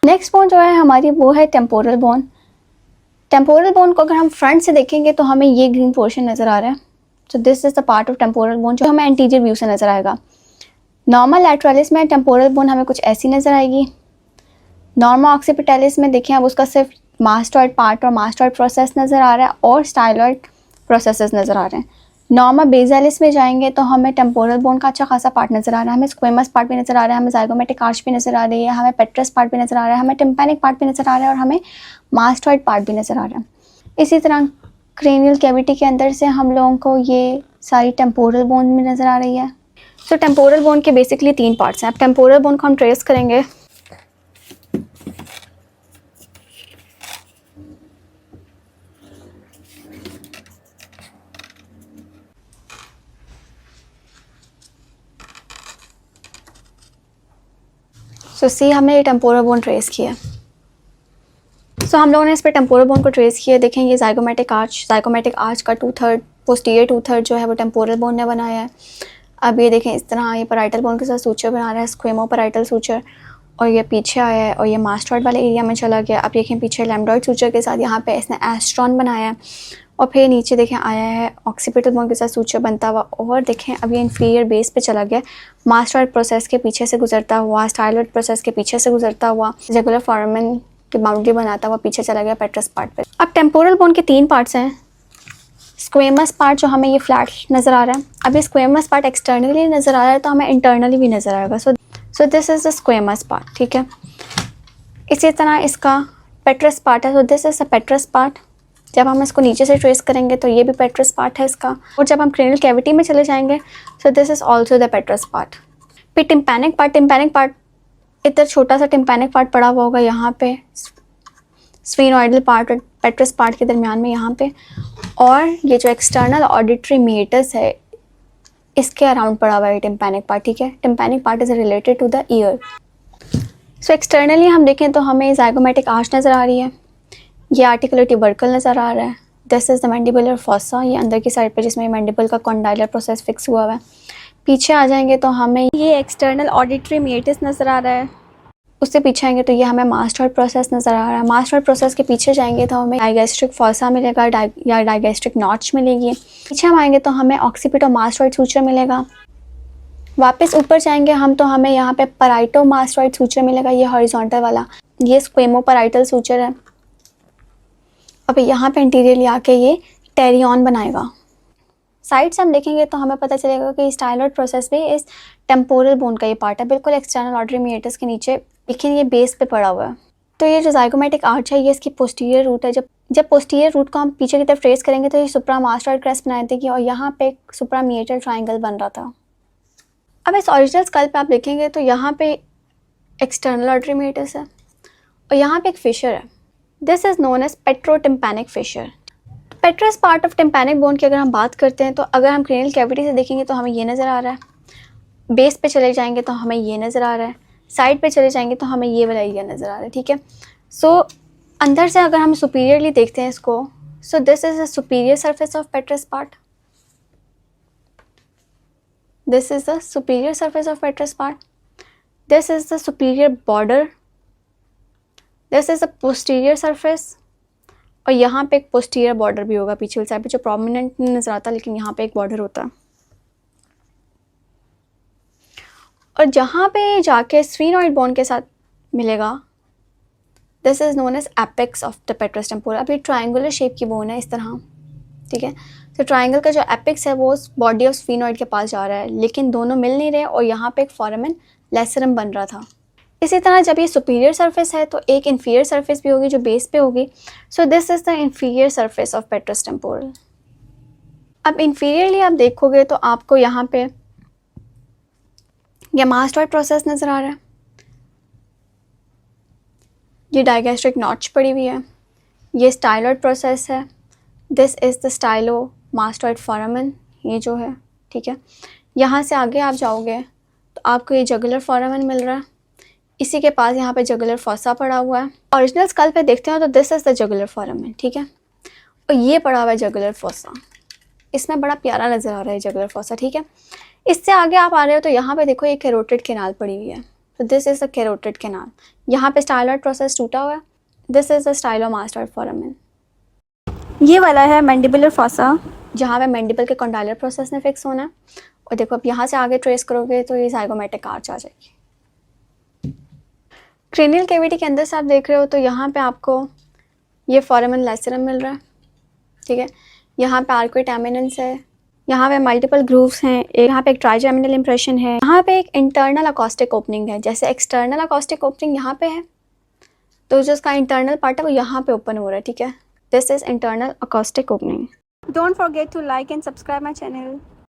Next bone जो है हमारी वो है टेम्पोरल बोन। टेम्पोरल बोन को अगर हम फ्रंट से देखेंगे तो हमें ये ग्रीन पोर्शन नज़र आ रहा है। So this is the part of temporal bone जो हमें एंटीरियर व्यू से नज़र आएगा। नॉर्मल लैटरलिस में टेम्पोरल बोन हमें कुछ ऐसी नज़र आएगी। नॉर्मल ऑक्सीपिटलिस में देखें अब उसका सिर्फ मास्टॉइड पार्ट और मास्टॉइड प्रोसेस नज़र आ रहा है और स्टाइलॉइड प्रोसेसेस नज़र आ रहे हैं। नॉर्मल बेजालिस में जाएंगे तो हमें टेम्पोरल बोन का अच्छा खासा पार्ट नज़र आ रहा है, हमें स्क्वेमस पार्ट भी नज़र आ रहा है, हमें ज़ाइगोमेटिक आर्च भी नज़र आ रही है, हमें पेट्रस पार्ट भी नज़र आ रहा है, हमें टिम्पैनिक पार्ट भी नज़र आ रहा है और हमें मास्टॉइड पार्ट भी नज़र आ रहा है। इसी तरह क्रेनियल कैविटी के अंदर से हम लोगों को ये सारी टेम्पोरल बोन भी नज़र आ रही है। सो टेम्पोरल बोन के बेसिकली 3 पार्ट्स हैं। अब टेम्पोरल बोन को हम ट्रेस करेंगे। सो सी हमने ये टेम्पोरल बोन ट्रेस किया। सो हम लोगों ने इस पर टेम्पोरल बोन को ट्रेस किया। देखें ये ज़ाइगोमेटिक आर्च का 2/3 पोस्टीरियर 2/3 जो है वो टेम्पोरल बोन ने बनाया है। अब ये देखें इस तरह ये पैराइटल बोन के साथ सूचर बना रहा है, स्क्वेमोपैराइटल सूचर, और ये पीछे आया है और ये मास्टॉइड वाले एरिया में चला गया। अब देखें पीछे लैम्बडॉइड सूचर के साथ यहाँ पे इसने एस्ट्रॉन बनाया है और फिर नीचे देखें आया है ऑक्सीपिटल बोन के साथ सूचर बनता हुआ, और देखें अब ये इन्फीरियर बेस पे चला गया, मास्टॉइड प्रोसेस के पीछे से गुजरता हुआ, स्टाइलॉइड प्रोसेस के पीछे से गुजरता हुआ, जगुलर फोरामेन की बाउंड्री बनाता हुआ पीछे चला गया पेट्रस पार्ट पे। अब टेम्पोरल बोन के 3 पार्ट्स हैं। स्क्वेमस पार्ट जो हमें ये फ्लैट नज़र आ रहा है, अब ये स्क्वेमस पार्ट एक्सटर्नली नज़र आ रहा है तो हमें इंटरनली भी नज़र आएगा। So this is the squamous part, ठीक है। इसी तरह इसका पेट्रस पार्ट है, so this is the पेट्रस part. जब हम इसको नीचे से ट्रेस करेंगे तो ये भी पेट्रस पार्ट है इसका, और जब हम क्रेनियल कैविटी में चले जाएंगे so this is also the पेट्रस part. फिर टिम्पैनिक पार्ट इधर छोटा सा टिम्पैनिक पार्ट पड़ा हुआ होगा यहाँ पे, स्फीनोइडल पार्ट और पेट्रस पार्ट के दरमियान में यहाँ पे, और ये जो एक्सटर्नल ऑडिटरी मीटस है इसके अराउंड पड़ा हुआ है टिम्पैनिक पार्ट, ठीक है। Tympanic part is related to the ear. So externally हम देखें तो हमें ज़ाइगोमेटिक आर्च नज़र आ रही है, ये आर्टिकुलर ट्यूबरकल नज़र आ रहा है, this is the mandibular fossa, ये अंदर की साइड पे जिसमें मैंडिबल का कॉन्डाइलर प्रोसेस फिक्स हुआ है। पीछे आ जाएंगे तो हमें ये एक्सटर्नल ऑडिटरी मीटस नज़र आ रहा है। उससे पीछे आएंगे तो ये हमें मास्टॉइड प्रोसेस नज़र आ रहा है। मास्टॉइड प्रोसेस के पीछे जाएंगे तो हमें डाइगैस्ट्रिक फॉसा मिलेगा या डाइगैस्ट्रिक नॉच मिलेगी। पीछे हम आएंगे तो हमें ऑक्सीपिट और मास्टॉइड सूचर मिलेगा। वापस ऊपर जाएंगे हम तो हमें यहाँ पे पैराइटो मास्टॉइड सूचर मिलेगा, ये हॉरिजॉन्टल वाला, ये स्क्वेमोपैराइटल सूचर है। अब यहाँ पे इंटीरियरली आके ये टेरियन बनाएगा। साइड से हम देखेंगे तो हमें पता चलेगा कि स्टाइलॉइड प्रोसेस भी इस टेम्पोरल बोन का ये पार्ट है, बिल्कुल एक्सटर्नल ऑडिटरी मीटस के नीचे, लेकिन ये बेस पे पड़ा हुआ है। तो ये जो ज़ाइगोमेटिक आर्च है ये इसकी पोस्टीरियर रूट है। जब पोस्टीरियर रूट को हम पीछे की तरफ ट्रेस करेंगे तो ये सुप्रा मास्टॉइड क्रेस्ट बनाई देगी और यहाँ पे एक सुप्रा मीएटल ट्राइंगल बन रहा था। अब इस ओरिजिनल स्कल पे आप देखेंगे तो यहाँ पे एक्सटर्नल ऑडिटरी मीटस है और यहाँ पे एक फिशर है, this is known as petrotympanic fissure. Petrous part of tympanic bone की अगर हम बात करते हैं तो अगर हम क्रेनियल कैविटी से देखेंगे तो हमें ये नज़र आ रहा है, बेस पे चले जाएंगे तो हमें ये नज़र आ रहा है, साइड पे चले जाएंगे तो हमें ये वाला एरिया नज़र आ रहा है, ठीक है। सो अंदर से अगर हम सुपीरियरली देखते हैं इसको, so this is the superior surface of पेट्रस part, this is the superior surface of पेट्रस part, this is the superior border, this is the posterior surface, और यहाँ पे एक पोस्टीरियर बॉर्डर भी होगा पीछे वाली साइड पे जो प्रोमिनेंट नहीं नज़र आता, लेकिन यहाँ पे एक बॉर्डर होता है। और जहाँ पे जाके स्फीनोइड बोन के साथ मिलेगा, this is known as apex of the petrous temporal. अब ये ट्रायंगुलर शेप की बोन है इस तरह, ठीक है। तो ट्रायंगल का जो एपेक्स है वो बॉडी ऑफ स्फीनोइड के पास जा रहा है, लेकिन दोनों मिल नहीं रहे और यहाँ पे एक फोरामेन लेसरम बन रहा था। इसी तरह जब ये सुपीरियर सरफेस है तो एक इन्फीरियर सरफेस भी होगी जो बेस पे होगी। So this is the inferior surface of पेट्रस temporal. अब इन्फीरियरली आप देखोगे तो आपको यहाँ पे ये मास्टॉइड प्रोसेस नज़र आ रहा है, ये डाइगैस्ट्रिक नॉच पड़ी हुई है, ये स्टाइलॉइड प्रोसेस है, this is the stylomastoid foramen, ये जो है, ठीक है। यहाँ से आगे आप जाओगे तो आपको ये जगुलर फोरामेन मिल रहा है, इसी के पास यहाँ पे जगुलर फॉसा पड़ा हुआ है। ओरिजिनल स्कल पे देखते हो तो दिस इज़ द जगुलर फोरामेन, ठीक है, और ये पड़ा हुआ है जगुलर फॉसा, इसमें बड़ा प्यारा नज़र आ रहा है जगुलर फॉसा, ठीक है। इससे आगे आप आ रहे हो तो यहाँ पे देखो ये कैरोटिड कैनाल पड़ी हुई है, तो this is the carotid canal. यहाँ पे स्टाइलॉइड प्रोसेस टूटा हुआ है। This is the stylomastoid foramen. ये वाला है मैंडिबुलर फॉसा, जहाँ पे मैंडिबल के कॉन्डाइलर प्रोसेस ने फिक्स होना है। और देखो अब यहाँ से आगे ट्रेस करोगे तो ये ज़ाइगोमेटिक आर्च आ जाएगी। क्रेनियल कैविटी के अंदर से आप देख रहे हो तो यहाँ पे आपको ये फोरामेन लैसेरम मिल रहा है, ठीक है। यहाँ पे आर्क्वेट एमिनेंस है, यहाँ पे मल्टीपल ग्रूव्स हैं, यहाँ पे एक ट्राइजेमिनल इंप्रेशन है, यहाँ पे एक इंटरनल अकॉस्टिक ओपनिंग है। जैसे एक्सटर्नल अकॉस्टिक ओपनिंग यहाँ पे है तो जो उसका इंटरनल पार्ट है वो यहाँ पे ओपन हो रहा है, ठीक है। This is internal acoustic opening. Don't forget to like and subscribe my channel.